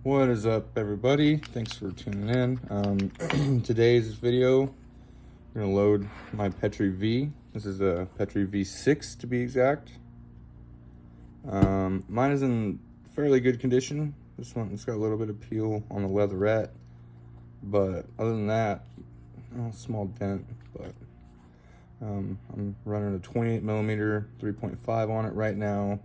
What is up, everybody? Thanks for tuning in. Today's video, I'm gonna load my Petri V. This is a Petri V6 to be exact. Mine is in fairly good condition. This one's got a little bit of peel on the leatherette, but other than that, a small dent. But I'm running a 28mm 3.5 on it right now.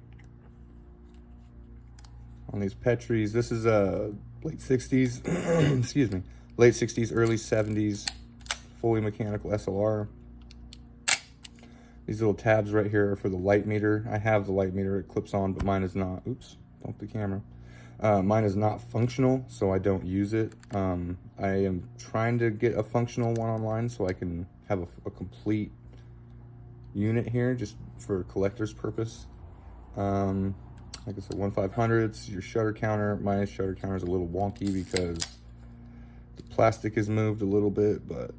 On these Petris, this is a late 60s, excuse me, late 60s, early 70s, fully mechanical SLR. These little tabs right here are for the light meter. I have the light meter, it clips on, but mine is not. Oops, bumped the camera. Mine is not functional, so I don't use it. I am trying to get a functional one online so I can have a complete unit here just for collector's purpose. Like I said, 1/500, your shutter counter. My shutter counter is a little wonky because the plastic is moved a little bit, but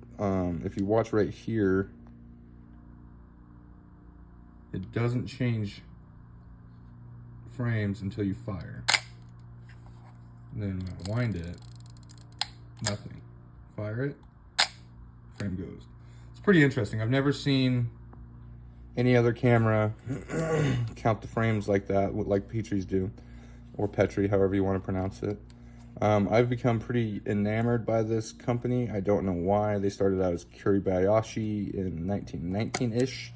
if you watch right here, it doesn't change frames until you fire. And then when I wind it, nothing. Fire it, frame goes. It's pretty interesting. I've never seen any other camera count the frames like that, like Petri's do, or Petri, however you want to pronounce it. I've become pretty enamored by this company. I don't know why. They started out as Kuribayashi in 1919-ish.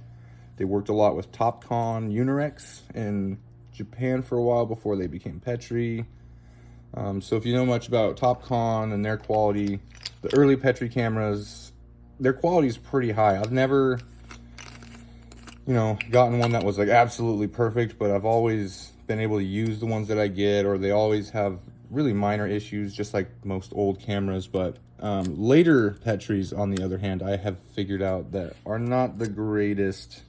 They worked a lot with Topcon Unirex in Japan for a while before they became Petri. So if you know much about Topcon and their quality, the early Petri cameras, their quality is pretty high. I've never, gotten one that was like absolutely perfect, but I've always been able to use the ones that I get, or they always have really minor issues, just like most old cameras. But later Petris, on the other hand, I have figured out that are not the greatest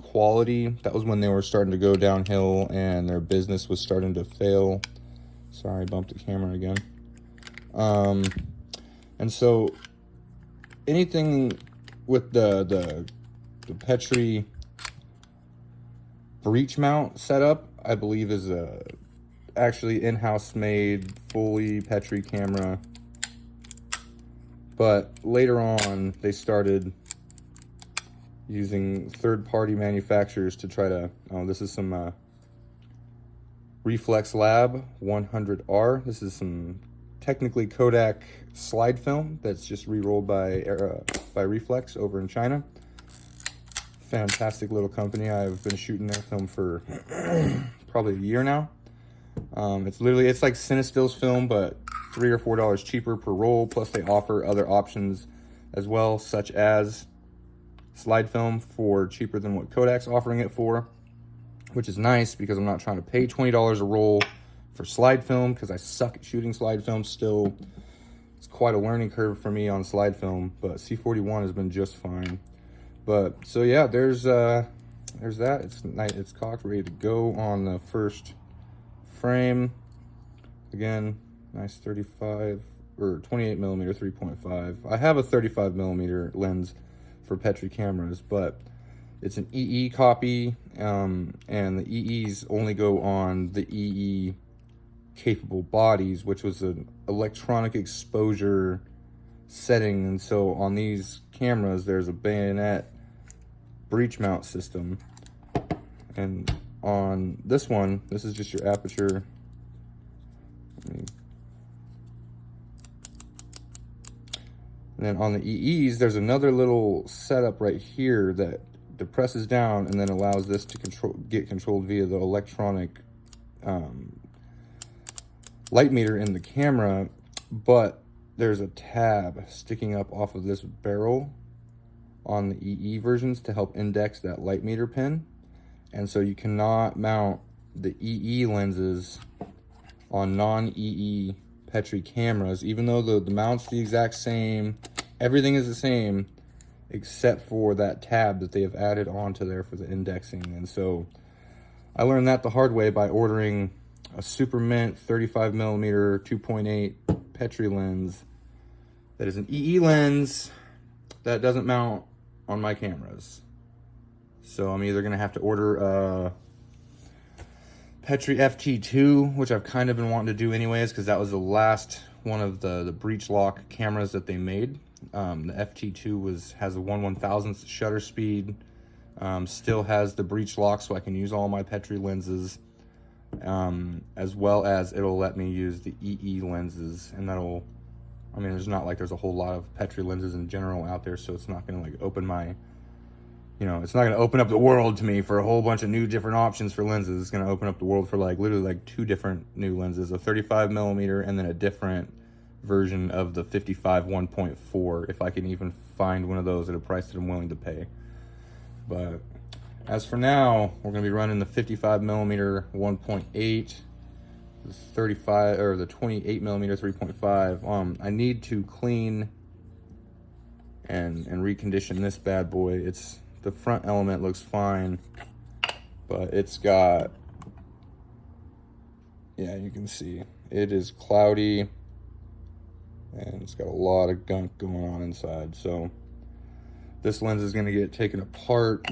quality. That was when they were starting to go downhill and their business was starting to fail. Sorry, I bumped the camera again. And so anything with the Petri breech mount setup, I believe, is a actually in-house made, fully Petri camera. But later on, they started using third-party manufacturers to try to, this is some Reflex Lab 100R. This is some technically Kodak slide film that's just re-rolled by Reflex over in China. Fantastic little company. I've been shooting their film for probably a year now. It's like Cinestill's film, but $3 or $4 cheaper per roll. Plus they offer other options as well, such as slide film for cheaper than what Kodak's offering it for, which is nice because I'm not trying to pay $20 a roll for slide film because I suck at shooting slide film still. It's quite a learning curve for me on slide film, but C41 has been just fine. But so yeah, there's that. It's cocked, ready to go on the first frame. Again, nice 35 or 28mm 3.5. I have a 35mm lens for Petri cameras, but it's an EE copy, and the EEs only go on the EE capable bodies, which was an electronic exposure setting. And so on these cameras, there's a bayonet breech mount system, and on this one, this is just your aperture. And then on the EEs, there's another little setup right here that depresses down and then allows this to get controlled via the electronic light meter in the camera. But there's a tab sticking up off of this barrel on the EE versions to help index that light meter pin. And so you cannot mount the EE lenses on non-EE Petri cameras, even though the mount's the exact same, everything is the same, except for that tab that they have added onto there for the indexing. And so I learned that the hard way by ordering a Super Mint 35mm 2.8 Petri lens that is an EE lens that doesn't mount on my cameras. So I'm either gonna have to order Petri FT2, which I've kind of been wanting to do anyways, because that was the last one of the breech lock cameras that they made. The FT2 has a 1/1000th shutter speed, still has the breech lock, so I can use all my Petri lenses, as well as it'll let me use the EE lenses, and that'll, I mean, there's a whole lot of Petri lenses in general out there, so it's not gonna like open my, it's not gonna open up the world to me for a whole bunch of new different options for lenses. It's gonna open up the world for like literally like 2 different new lenses, a 35mm and then a different version of the 55 1.4, if I can even find one of those at a price that I'm willing to pay. But as for now, we're gonna be running the 55mm 1.8, the 35 or the 28mm 3.5. I need to clean and recondition this bad boy. The front element looks fine, but it's got, yeah, you can see it is cloudy and it's got a lot of gunk going on inside. So this lens is going to get taken apart,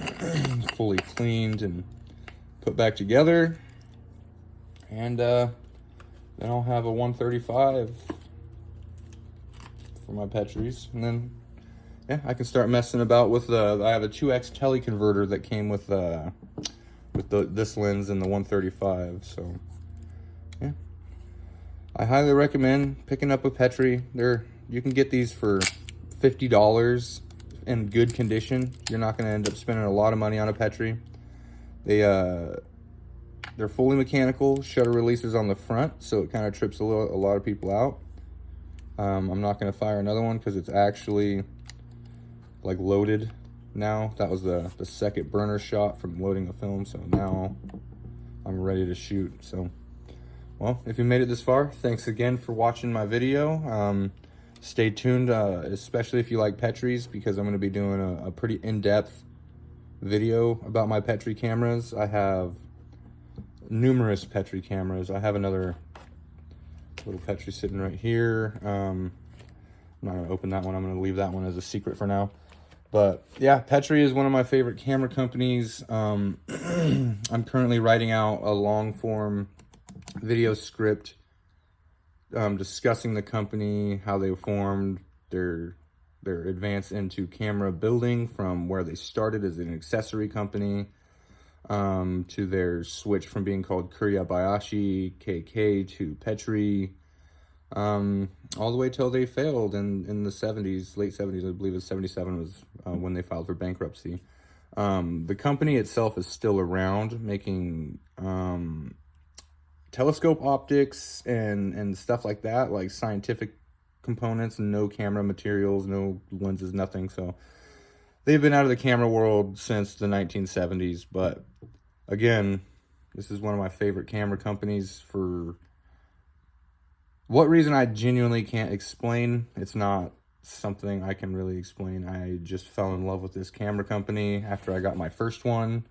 fully cleaned and put back together, and then I'll have a 135 for my Petris, and then yeah, I can start messing about with I have a 2x teleconverter that came with this lens and the 135. So yeah, I highly recommend picking up a Petri. You can get these for $50 in good condition. You're not going to end up spending a lot of money on a Petri. They're fully mechanical, shutter releases on the front, so it kind of trips a lot of people out. I'm not going to fire another one because it's actually like loaded now. That was the second burner shot from loading the film, so now I'm ready to shoot. So, well, if you made it this far, thanks again for watching my video. Stay tuned, especially if you like Petris, because I'm going to be doing a pretty in-depth video about my Petri cameras. I have numerous Petri cameras. I have another little Petri sitting right here. I'm not going to open that one. I'm going to leave that one as a secret for now. But yeah, Petri is one of my favorite camera companies. I'm currently writing out a long form video script discussing the company, how they formed, their advance into camera building from where they started as an accessory company, to their switch from being called Kuriyabayashi KK to Petri, all the way till they failed in the 70s, late 70s. I believe it was 77 was when they filed for bankruptcy. The company itself is still around, making telescope optics and stuff like that, like scientific components, no camera materials, no lenses, nothing. So they've been out of the camera world since the 1970s. But again, this is one of my favorite camera companies for what reason I genuinely can't explain. It's not something I can really explain. I just fell in love with this camera company after I got my first one.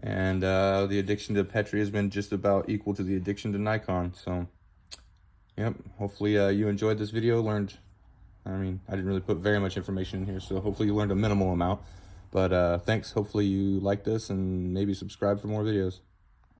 And the addiction to Petri has been just about equal to the addiction to Nikon. So, yep, hopefully you enjoyed this video, I didn't really put very much information in here, so hopefully you learned a minimal amount. But thanks, hopefully you like this, and maybe subscribe for more videos.